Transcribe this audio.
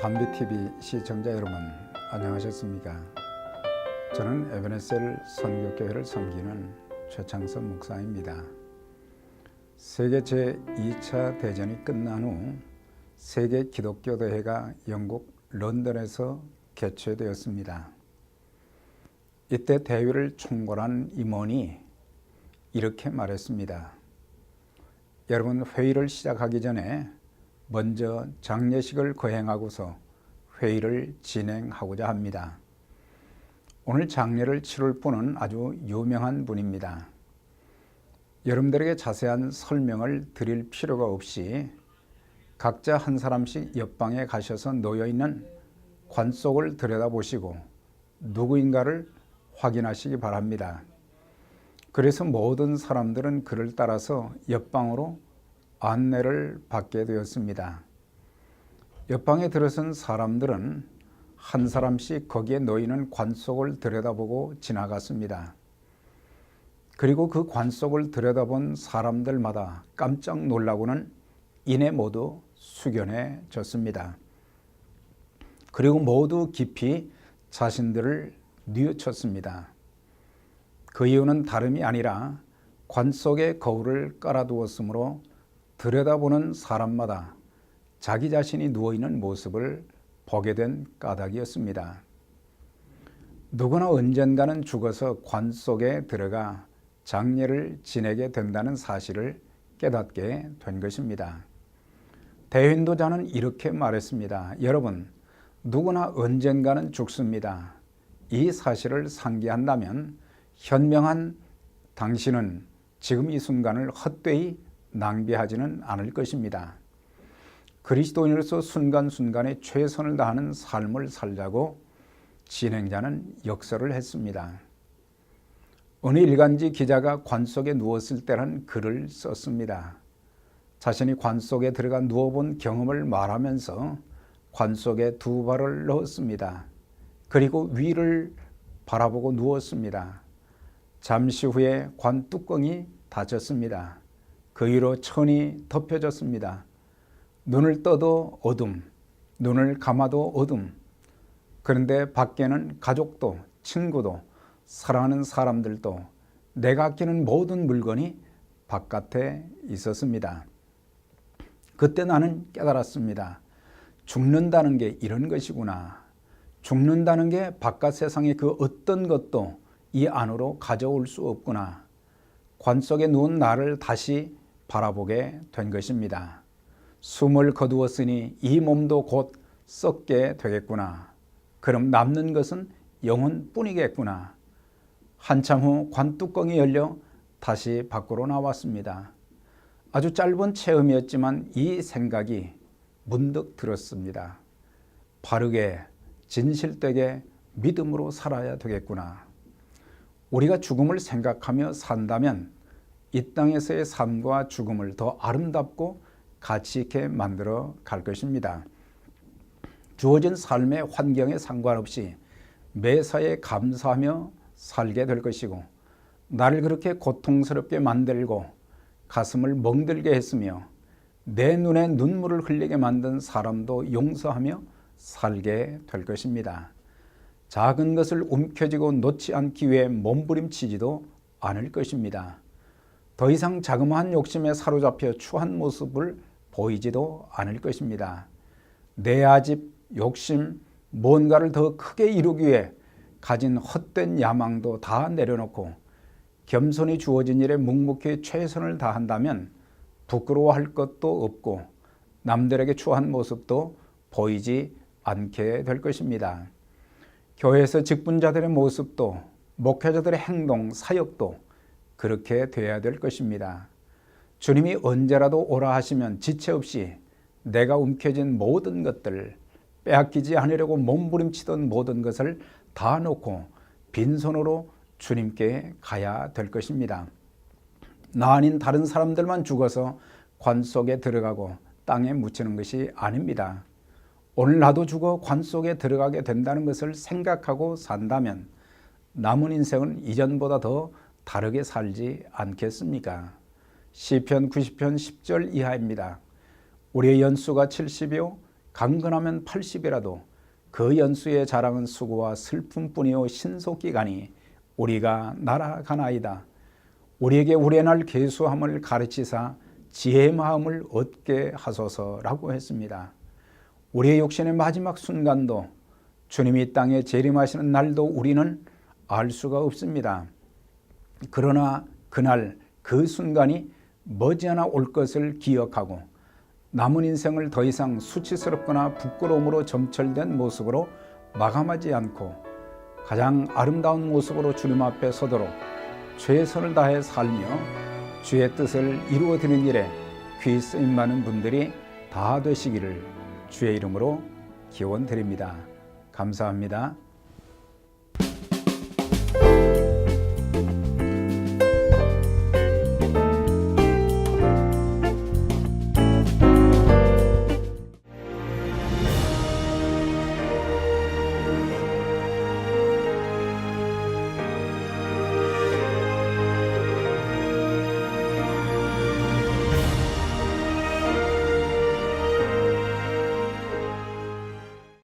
담비TV 시청자 여러분 안녕하셨습니까? 저는 에베네셀 선교교회를 섬기는 최창섭 목사입니다. 세계 제2차 대전이 끝난 후 세계 기독교 대회가 영국 런던에서 개최되었습니다. 이때 대회를 총괄한 임원이 이렇게 말했습니다. 여러분, 회의를 시작하기 전에 먼저 장례식을 거행하고서 회의를 진행하고자 합니다. 오늘 장례를 치를 분은 아주 유명한 분입니다. 여러분들에게 자세한 설명을 드릴 필요가 없이 각자 한 사람씩 옆방에 가셔서 놓여있는 관 속을 들여다보시고 누구인가를 확인하시기 바랍니다. 그래서 모든 사람들은 그를 따라서 옆방으로 안내를 받게 되었습니다. 옆방에 들어선 사람들은 한 사람씩 거기에 놓이는 관 속을 들여다보고 지나갔습니다. 그리고 그 관 속을 들여다본 사람들마다 깜짝 놀라고는 이내 모두 숙연해졌습니다. 그리고 모두 깊이 자신들을 뉘우쳤습니다. 그 이유는 다름이 아니라 관 속에 거울을 깔아두었으므로 들여다보는 사람마다 자기 자신이 누워있는 모습을 보게 된 까닭이었습니다. 누구나 언젠가는 죽어서 관 속에 들어가 장례를 지내게 된다는 사실을 깨닫게 된 것입니다. 대인도자는 이렇게 말했습니다. 여러분, 누구나 언젠가는 죽습니다. 이 사실을 상기한다면 현명한 당신은 지금 이 순간을 헛되이 낭비하지는 않을 것입니다. 그리스도인으로서 순간순간에 최선을 다하는 삶을 살자고 진행자는 역설을 했습니다. 어느 일간지 기자가 관 속에 누웠을 때라는 글을 썼습니다. 자신이 관 속에 들어가 누워본 경험을 말하면서 관 속에 두 발을 넣었습니다. 그리고 위를 바라보고 누웠습니다. 잠시 후에 관 뚜껑이 닫혔습니다. 그 위로 천이 덮여졌습니다. 눈을 떠도 어둠, 눈을 감아도 어둠. 그런데 밖에는 가족도, 친구도, 사랑하는 사람들도, 내가 아끼는 모든 물건이 바깥에 있었습니다. 그때 나는 깨달았습니다. 죽는다는 게 이런 것이구나. 죽는다는 게 바깥 세상의 그 어떤 것도 이 안으로 가져올 수 없구나. 관 속에 누운 나를 다시 바라보게 된 것입니다. 숨을 거두었으니 이 몸도 곧 썩게 되겠구나. 그럼 남는 것은 영혼뿐이겠구나. 한참 후 관뚜껑이 열려 다시 밖으로 나왔습니다. 아주 짧은 체험이었지만 이 생각이 문득 들었습니다. 바르게 진실되게 믿음으로 살아야 되겠구나. 우리가 죽음을 생각하며 산다면 이 땅에서의 삶과 죽음을 더 아름답고 가치 있게 만들어 갈 것입니다. 주어진 삶의 환경에 상관없이 매사에 감사하며 살게 될 것이고, 나를 그렇게 고통스럽게 만들고 가슴을 멍들게 했으며 내 눈에 눈물을 흘리게 만든 사람도 용서하며 살게 될 것입니다. 작은 것을 움켜쥐고 놓지 않기 위해 몸부림치지도 않을 것입니다. 더 이상 자그마한 욕심에 사로잡혀 추한 모습을 보이지도 않을 것입니다. 내 아집, 욕심, 뭔가를 더 크게 이루기 위해 가진 헛된 야망도 다 내려놓고 겸손히 주어진 일에 묵묵히 최선을 다한다면 부끄러워할 것도 없고 남들에게 추한 모습도 보이지 않게 될 것입니다. 교회에서 직분자들의 모습도 목회자들의 행동, 사역도 그렇게 돼야 될 것입니다. 주님이 언제라도 오라 하시면 지체 없이 내가 움켜쥔 모든 것들, 빼앗기지 않으려고 몸부림치던 모든 것을 다 놓고 빈손으로 주님께 가야 될 것입니다. 나 아닌 다른 사람들만 죽어서 관 속에 들어가고 땅에 묻히는 것이 아닙니다. 오늘 나도 죽어 관 속에 들어가게 된다는 것을 생각하고 산다면 남은 인생은 이전보다 더 다르게 살지 않겠습니까? 시편 90편 10절 이하입니다. 우리의 연수가 70이요 강건하면 80이라도 그 연수의 자랑은 수고와 슬픔뿐이요 신속기간이 우리가 날아가나이다. 우리에게 우레날 계수함을 가르치사 지혜의 마음을 얻게 하소서라고 했습니다. 우리의 육신의 마지막 순간도 주님이 땅에 재림하시는 날도 우리는 알 수가 없습니다. 그러나 그날 그 순간이 머지않아 올 것을 기억하고 남은 인생을 더 이상 수치스럽거나 부끄러움으로 점철된 모습으로 마감하지 않고 가장 아름다운 모습으로 주님 앞에 서도록 최선을 다해 살며 주의 뜻을 이루어드리는 일에 귀 쓰임 많은 분들이 다 되시기를 주의 이름으로 기원드립니다. 감사합니다.